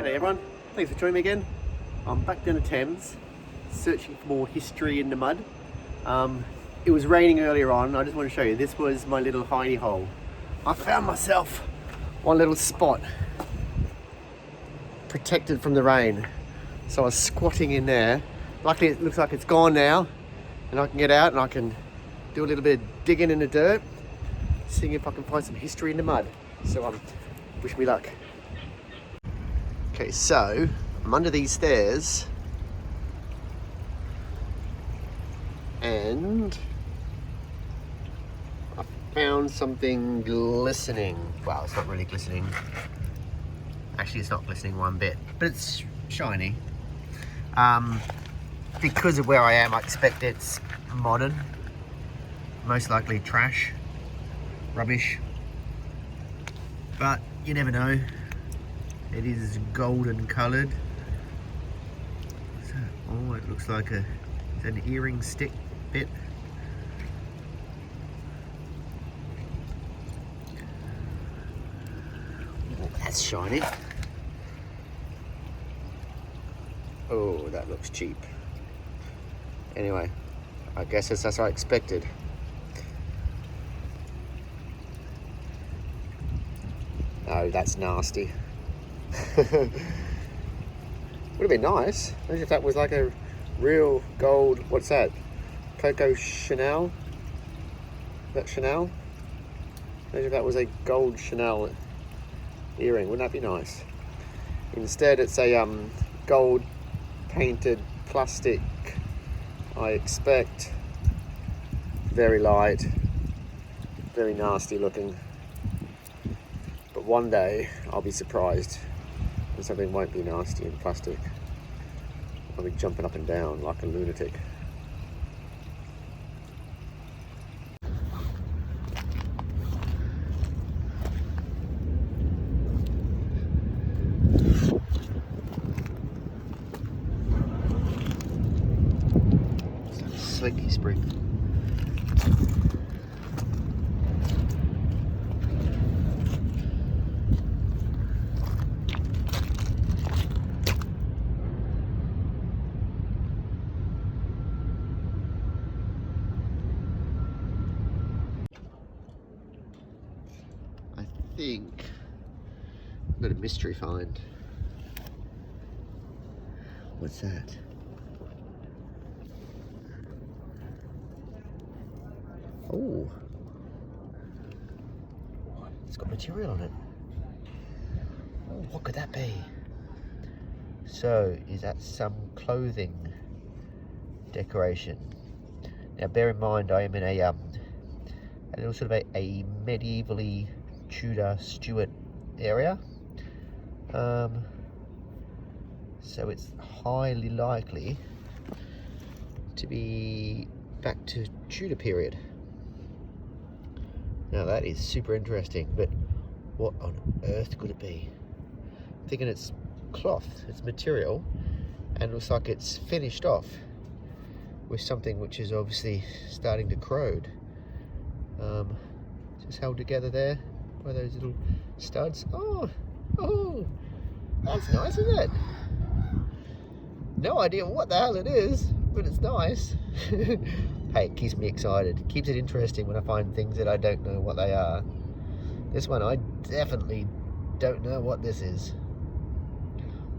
G'day everyone, thanks for joining me again. I'm back down the Thames, searching for more history in the mud. It was raining earlier on. I just want to show you, this was my little hidey hole. I found myself one little spot, protected from the rain. So I was squatting in there. Luckily it looks like it's gone now, and I can get out and I can do a little bit of digging in the dirt, seeing if I can find some history in the mud. So wish me luck. Okay, so I'm under these stairs and I found something glistening. Well, it's not really glistening. Actually, it's not glistening one bit, but it's shiny. Because of where I am, I expect it's modern. Most likely trash, rubbish, but you never know. It is golden coloured. So, oh, it looks like it's an earring stick bit. Oh, that's shiny. Oh, that looks cheap. Anyway, I guess it's as I expected. Oh, that's nasty. Would have been nice. Imagine if that was like a real gold, what's that? Coco Chanel? Is that Chanel? Imagine if that was a gold Chanel earring. Wouldn't that be nice? Instead it's a gold painted plastic, I expect. Very light, very nasty looking. But one day I'll be surprised and something won't be nasty in plastic. I'll be jumping up and down like a lunatic. It's like a slinky spring. I think I've got a mystery find. What's that? Oh, it's got material on it. Oh, what could that be? So, is that some clothing decoration? Now, bear in mind, I am in a little sort of a medievally Tudor Stuart area, so it's highly likely to be back to Tudor period. Now that is super interesting, but what on earth could it be? I'm thinking it's cloth, it's material, and looks like it's finished off with something which is obviously starting to corrode. Just held together there by those little studs. Oh, that's nice, isn't it? No idea what the hell it is, but it's nice. Hey, it keeps me excited. It keeps it interesting when I find things that I don't know what they are. This one, I definitely don't know what this is.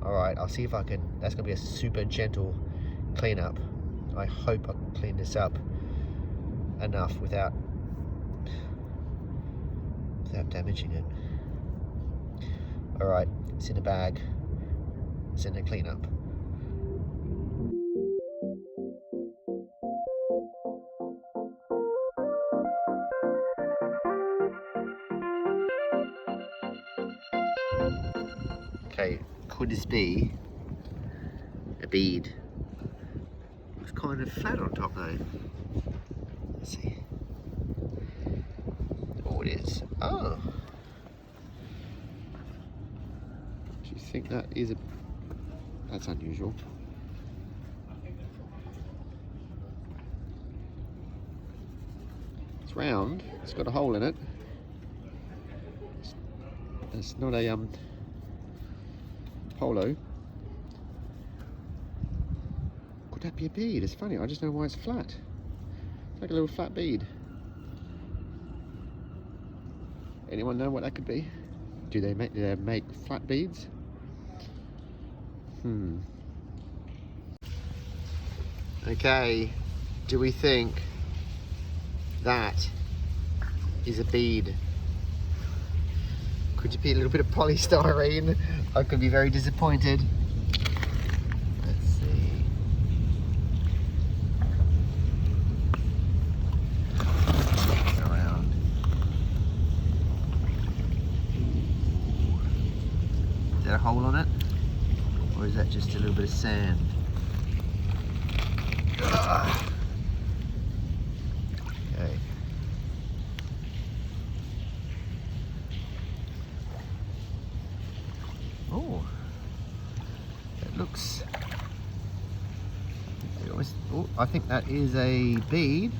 Alright, I'll see if I can. That's going to be a super gentle cleanup. I hope I can clean this up enough without damaging it. Alright, it's in a bag. It's in a cleanup. Okay, could this be a bead? It's kind of flat on top though. Let's see. Oh, it is. Oh. Do you think that is a... That's unusual. It's round. It's got a hole in it. It's not a polo. Could that be a bead? It's funny, I just know why it's flat. It's like a little flat bead. Anyone know what that could be? Do they make flat beads? Okay, do we think that is a bead? Could it be a little bit of polystyrene? I could be very disappointed. Let's see. Around. Is there a hole on it? Or is that just a little bit of sand? Okay. Oh, that looks. Oh, I think that is a bead.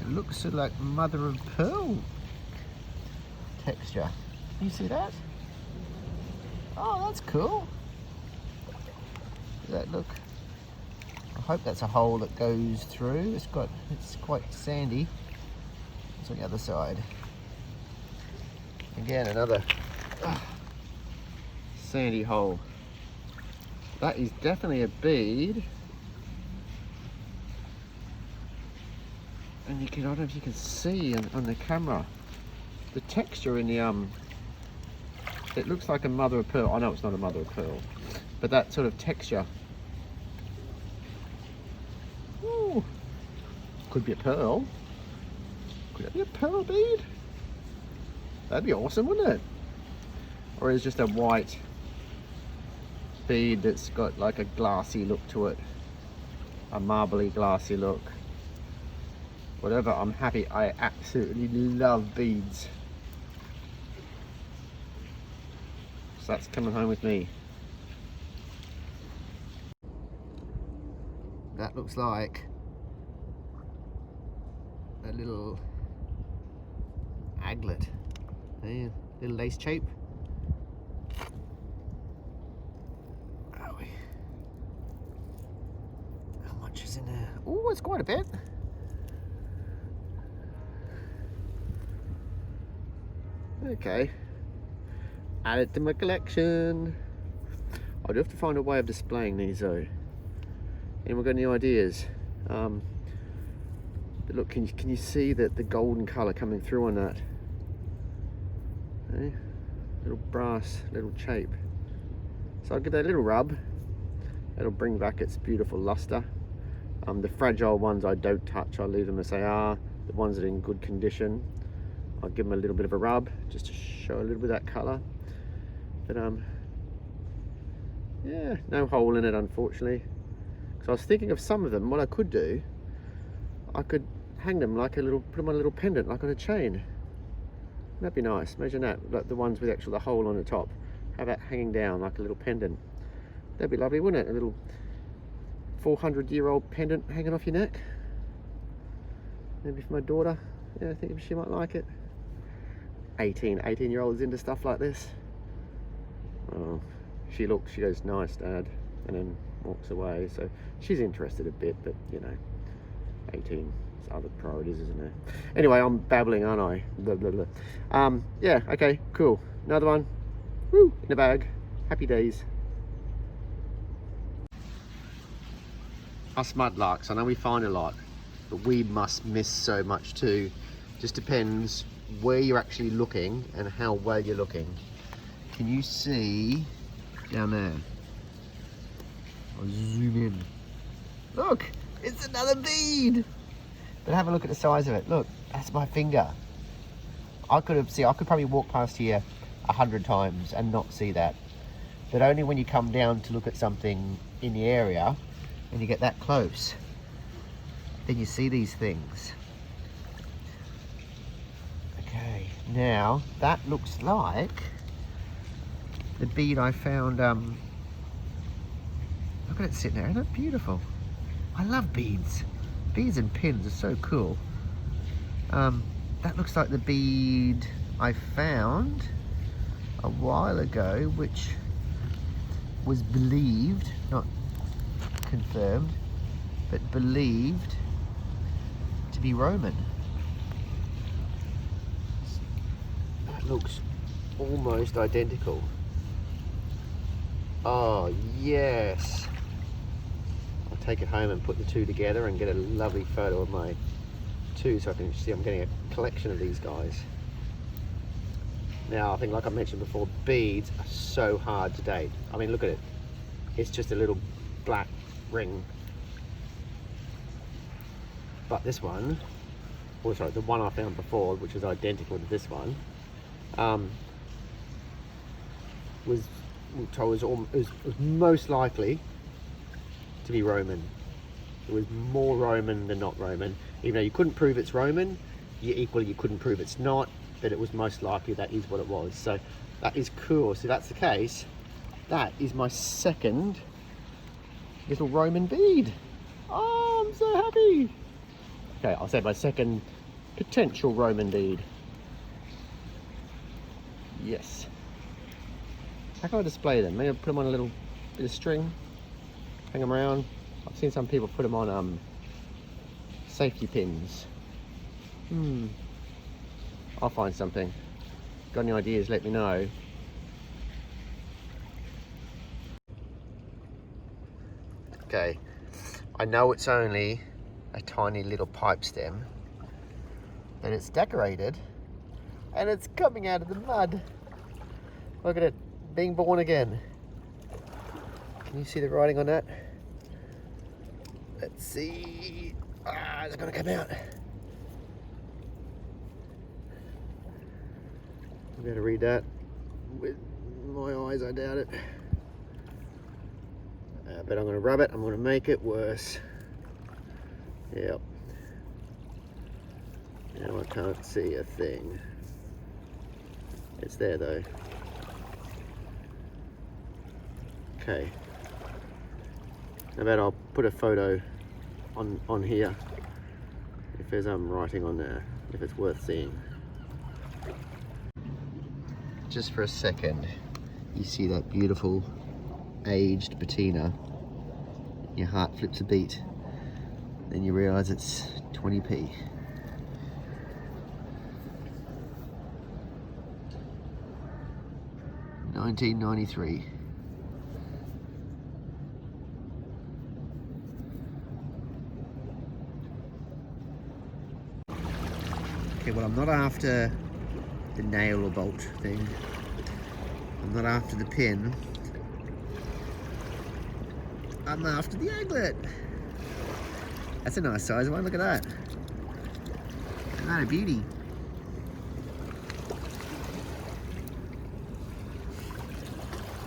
It looks sort of like mother of pearl texture. Can you see that? Oh, that's cool. Does that look? I hope that's a hole that goes through. It's quite sandy. It's on the other side. Again, another sandy hole. That is definitely a bead. And I don't know if you can see on the camera the texture in the it looks like a mother of pearl. I know it's not a mother of pearl, but that sort of texture. Ooh, could be a pearl. Could that be a pearl bead? That'd be awesome, wouldn't it? Or is it just a white bead that's got like a glassy look to it, a marbly glassy look? Whatever, I'm happy. I absolutely love beads. So that's coming home with me. That looks like a little aglet. Yeah, little lace shape. How much is in there? Oh, it's quite a bit. Okay, add it to my collection. I do have to find a way of displaying these though. Anyone got any ideas? But look, can you see that the golden colour coming through on that? Okay. Little brass, little shape. So I'll give that a little rub. That'll bring back its beautiful luster. The fragile ones I don't touch. I'll leave them as they are. The ones that are in good condition, I'll give them a little bit of a rub just to show a little bit of that colour. But yeah, no hole in it unfortunately. So I was thinking of some of them. What I could do, I could hang them like a little, put them on a little pendant, like on a chain. That'd be nice. Imagine that, like the ones with actually the hole on the top. Have that hanging down like a little pendant. That'd be lovely, wouldn't it? A little 400-year-old pendant hanging off your neck. Maybe for my daughter. Yeah, I think she might like it. 18-year-olds into stuff like this. Oh, she goes, nice dad, and then walks away. So she's interested a bit, but you know, 18, it's other priorities, isn't there? Anyway, I'm babbling, aren't I? Blah, blah, blah. Yeah, okay, cool. Another one. Woo, in the bag. Happy days. Us mudlarks, I know we find a lot, but we must miss so much too. Just depends where you're actually looking and how well you're looking. Can you see down there? I'll zoom in. Look, it's another bead. But have a look at the size of it. Look, that's my finger. I could probably walk past here 100 times and not see that. But only when you come down to look at something in the area and you get that close, then you see these things. Okay, now that looks like the bead I found. Look at it sitting there, isn't it beautiful? I love beads. Beads and pins are so cool. That looks like the bead I found a while ago, which was believed, not confirmed, but believed to be Roman. That looks almost identical. Oh yes. I'll take it home and put the two together and get a lovely photo of my two so I can see I'm getting a collection of these guys. Now I think, like I mentioned before, beads are so hard to date. I mean, look at it. It's just a little black ring. But this one, or sorry, the one I found before, which was identical to this one, was most likely to be Roman. It was more Roman than not Roman. Even though you couldn't prove it's Roman, you couldn't prove it's not, but it was most likely that is what it was. So that is cool. So that's the case. That is my second little Roman bead. Oh, I'm so happy. Okay, I'll say my second potential Roman bead. Yes. How can I display them? Maybe I'll put them on a little bit of string, hang them around. I've seen some people put them on safety pins. I'll find something. Got any ideas, let me know. Okay, I know it's only a tiny little pipe stem, but it's decorated and it's coming out of the mud. Look at it, being born again. Can you see the writing on that? Let's see. Ah, it's gonna come out. I better read that with my eyes, I doubt it. But I'm gonna rub it, I'm gonna make it worse. Yep. Now I can't see a thing. It's there though. Okay. I bet I'll put a photo on here if there's writing on there, if it's worth seeing. Just for a second, you see that beautiful aged patina, your heart flips a beat, then you realise it's 20p. $19.93. Okay, well, I'm not after the nail or bolt thing. I'm not after the pin. I'm after the aglet. That's a nice size one, look at that. Isn't that a beauty?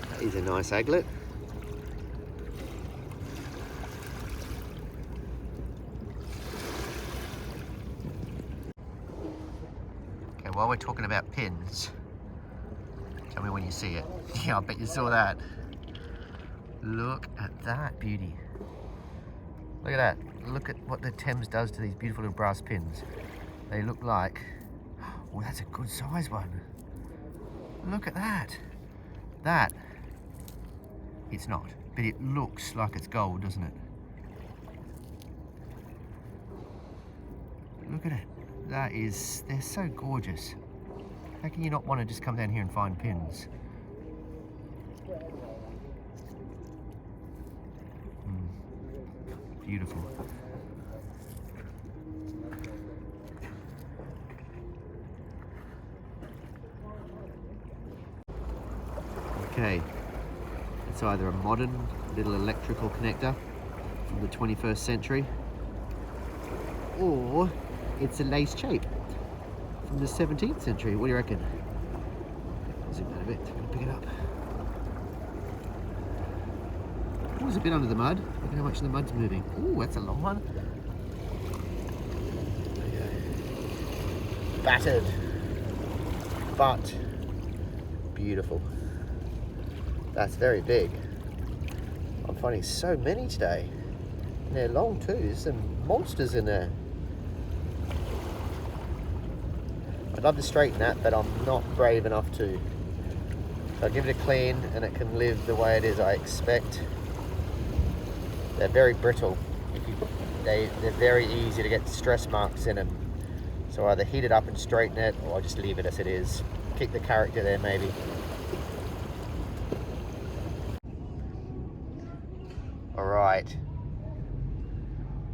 That is a nice aglet. Okay, while we're talking about pins, tell me when you see it. Yeah, I bet you saw that. Look at that beauty. Look at that. Look at what the Thames does to these beautiful little brass pins. They look like, oh, that's a good size one. Look at that. That, it's not, but it looks like it's gold, doesn't it? Look at it. That is, they're so gorgeous. How can you not want to just come down here and find pins? Beautiful. Okay, it's either a modern little electrical connector from the 21st century, or it's a lace shape from the 17th century. What do you reckon? Zoom out a bit, I'm gonna pick it up. Oh, it's a bit under the mud. Look at how much the mud's moving. Oh, that's a long one. Battered, but beautiful. That's very big. I'm finding so many today. And they're long too. There's some monsters in there. I'd love to straighten that, but I'm not brave enough to. So I'll give it a clean and it can live the way it is, I expect. They're very brittle. They're very easy to get stress marks in them. So either heat it up and straighten it, or just leave it as it is. Keep the character there maybe. Alright.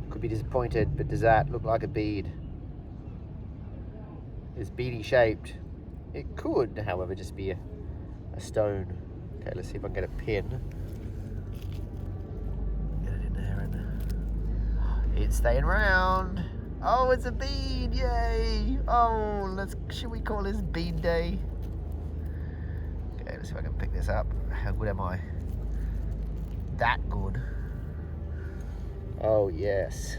Could be disappointed, but does that look like a bead? It's beady shaped. It could, however, just be a stone. Okay, let's see if I can get a pin. Get it in there and it's staying round. Oh, it's a bead, yay! Oh, should we call this bead day? Okay, let's see if I can pick this up. How good am I? That good. Oh, yes.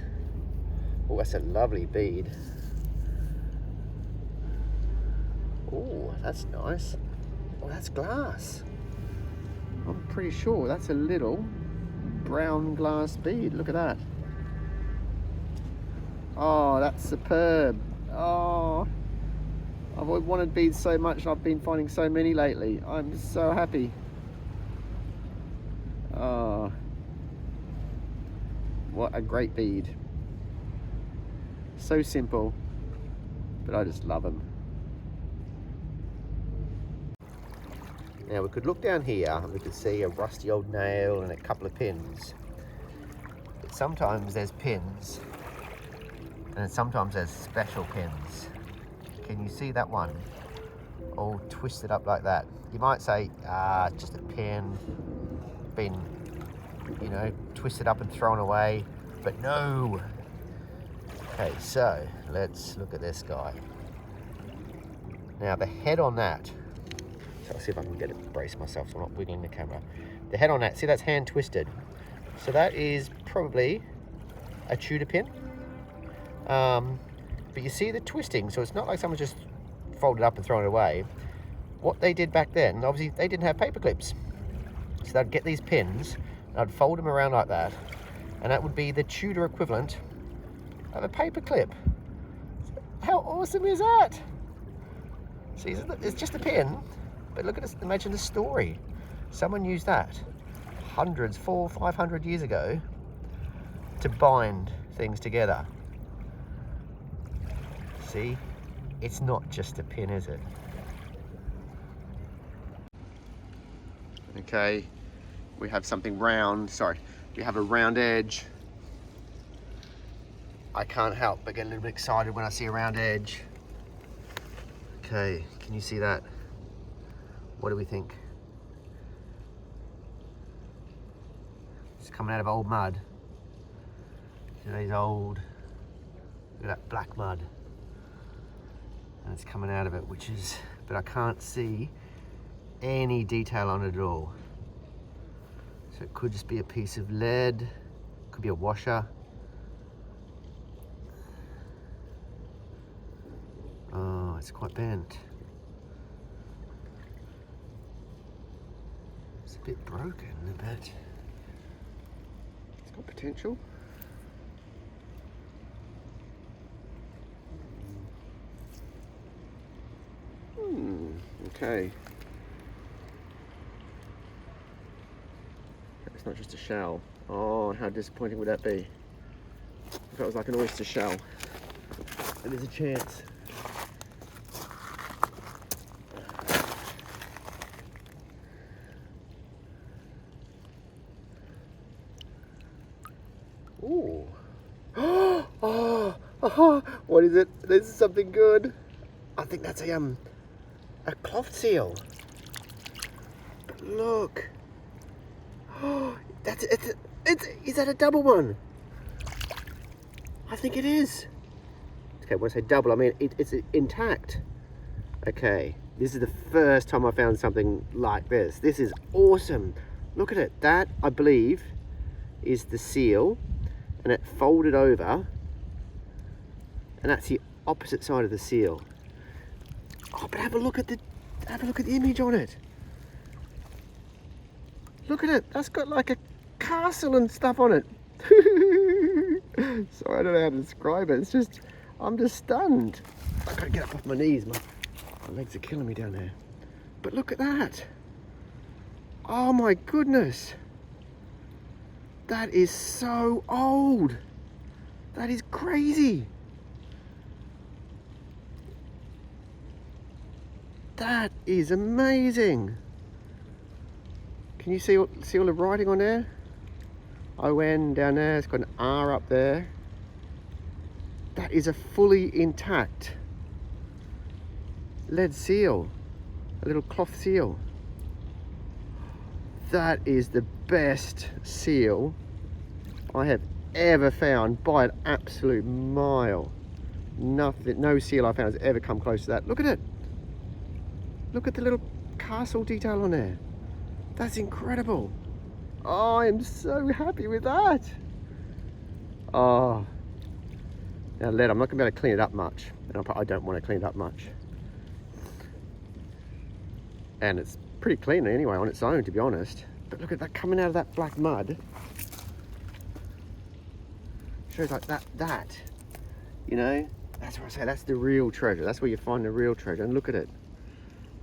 Oh, that's a lovely bead. Oh, that's nice. Oh, that's glass. I'm pretty sure that's a little brown glass bead. Look at that. Oh, that's superb. Oh, I've wanted beads so much. I've been finding so many lately. I'm so happy. Oh, what a great bead. So simple, but I just love them. Now we could look down here and we could see a rusty old nail and a couple of pins. But sometimes there's pins and sometimes there's special pins. Can you see that one? All twisted up like that. You might say, just a pin, been, you know, twisted up and thrown away, but no. Okay, so let's look at this guy. Now the head on that, so I'll see if I can get it, brace myself so I'm not wiggling the camera. The head on that, see that's hand twisted. So that is probably a Tudor pin. But you see the twisting, so it's not like someone just folded up and thrown it away. What they did back then, obviously they didn't have paper clips. So they'd get these pins, and I'd fold them around like that, and that would be the Tudor equivalent of a paper clip. How awesome is that? See, it's just a pin, but look at this, imagine the story. Someone used that hundreds, 400-500 years ago to bind things together. See, it's not just a pin, is it? Okay, we have something round, sorry, we have a round edge. I can't help but get a little bit excited when I see a round edge. Okay, can you see that? What do we think? It's coming out of old mud. You know, these old, look at that black mud. And it's coming out of it, which is, but I can't see any detail on it at all. So it could just be a piece of lead, could be a washer. Oh, it's quite bent. It's a bit broken, but it's got potential. Okay. It's not just a shell. Oh, how disappointing would that be? If it was like an oyster shell. And there's a chance. Ooh. Oh, what is it? This is something good. I think that's a cloth seal. But look. Oh, is that a double one? I think it is. Okay, when I say double, I mean it's intact. Okay, this is the first time I found something like this. This is awesome. Look at it. That, I believe, is the seal, and it folded over, and that's the opposite side of the seal. Oh, but have a look at the image on it. Look at it. That's got like a castle and stuff on it. Sorry, I don't know how to describe it. It's just, I'm just stunned. I gotta get up off my knees. My legs are killing me down there. But look at that. Oh my goodness. That is so old. That is crazy. That is amazing. Can you see all the writing on there? O-N down there, it's got an R up there. That is a fully intact lead seal, a little cloth seal. That is the best seal I have ever found by an absolute mile. Nothing, no seal I found has ever come close to that. Look at it. Look at the little castle detail on there. That's incredible. Oh, I am so happy with that. Oh, now lead, I'm not gonna be able to clean it up much. And I don't want to clean it up much. And it's pretty clean anyway on its own, to be honest. But look at that coming out of that black mud. Shows like that, you know? That's what I say, that's the real treasure. That's where you find the real treasure. And look at it.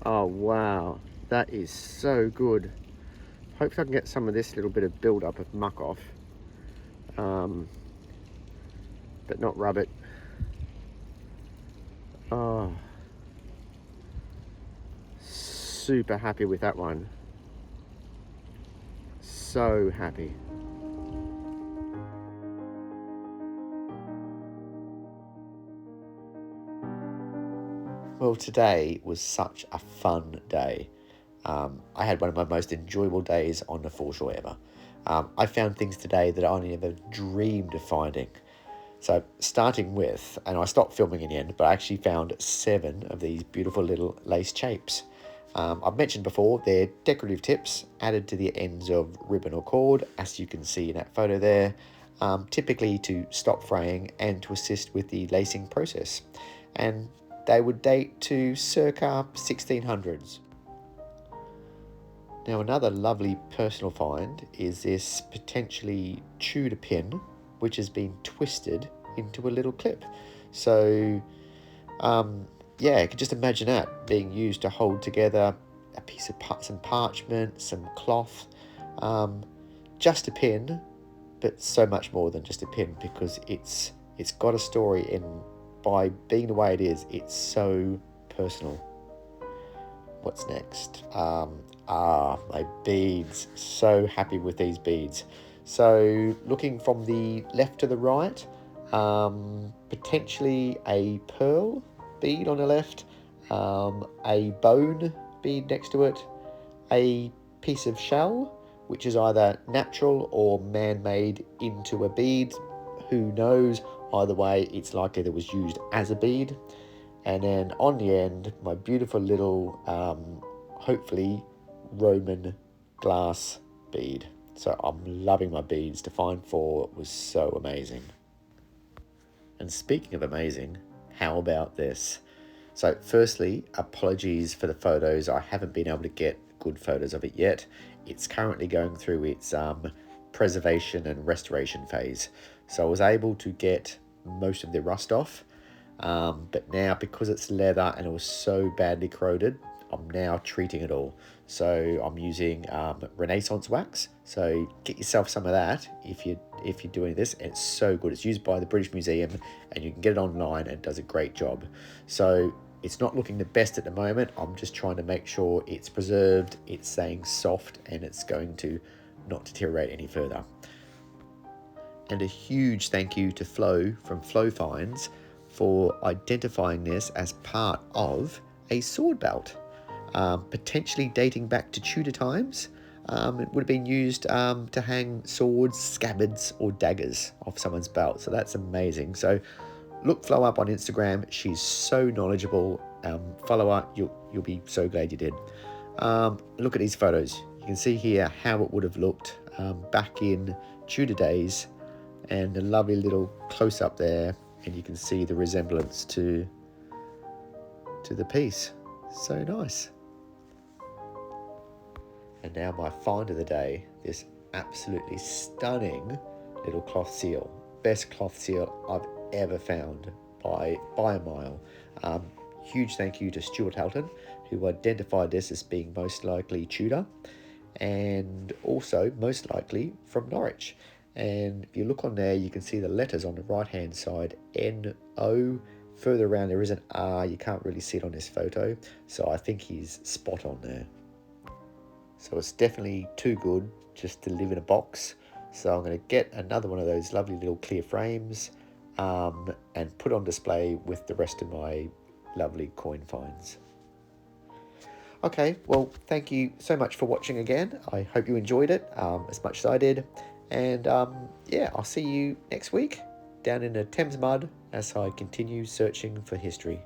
Oh, wow. That is so good. Hopefully I can get some of this little bit of build-up of muck off. But not rub it. Oh. Super happy with that one. So happy. Well, today was such a fun day. I had one of my most enjoyable days on the foreshore ever. I found things today that I only ever dreamed of finding. So starting with, and I stopped filming in the end, but I actually found 7 of these beautiful little lace shapes. I've mentioned before, they're decorative tips added to the ends of ribbon or cord, as you can see in that photo there, typically to stop fraying and to assist with the lacing process. And they would date to circa 1600s. Now another lovely personal find is this potentially Tudor pin, which has been twisted into a little clip. So yeah, you can just imagine that being used to hold together a piece of some parchment, some cloth, just a pin, but so much more than just a pin, because it's got a story, and by being the way it is, it's so personal. What's next? My beads. So happy with these beads. So looking from the left to the right, potentially a pearl bead on the left, a bone bead next to it, a piece of shell, which is either natural or man-made into a bead. Who knows? Either way, it's likely that it was used as a bead. And then on the end, my beautiful little, hopefully Roman glass bead. So I'm loving my beads. To find 4 was so amazing. And speaking of amazing, how about this? So firstly, apologies for the photos. I haven't been able to get good photos of it yet. It's currently going through its preservation and restoration phase. So I was able to get most of the rust off. But now, because it's leather and it was so badly corroded, I'm now treating it all. So I'm using Renaissance wax. So get yourself some of that if you're doing this. It's so good. It's used by the British Museum, and you can get it online, and it does a great job. So it's not looking the best at the moment. I'm just trying to make sure it's preserved, it's staying soft, and it's going to not deteriorate any further. And a huge thank you to Flo from Flo Finds for identifying this as part of a sword belt, potentially dating back to Tudor times. It would have been used to hang swords, scabbards, or daggers off someone's belt. So that's amazing. So look Flo up on Instagram. She's so knowledgeable. Follow her. You'll be so glad you did. Look at these photos. You can see here how it would have looked back in Tudor days, and a lovely little close-up there, and you can see the resemblance to the piece. So nice. And now my find of the day, this absolutely stunning little cloth seal. Best cloth seal I've ever found by a mile. Huge thank you to Stuart Halton, who identified this as being most likely Tudor. and also most likely from Norwich. And if you look on there, you can see the letters on the right hand side, N-O. Further around there is an R, you can't really see it on this photo, so I think he's spot on there. So it's definitely too good just to live in a box. So I'm going to get another one of those lovely little clear frames and put on display with the rest of my lovely coin finds. Okay, well, thank you so much for watching again. I hope you enjoyed it as much as I did. And yeah, I'll see you next week down in the Thames mud as I continue searching for history.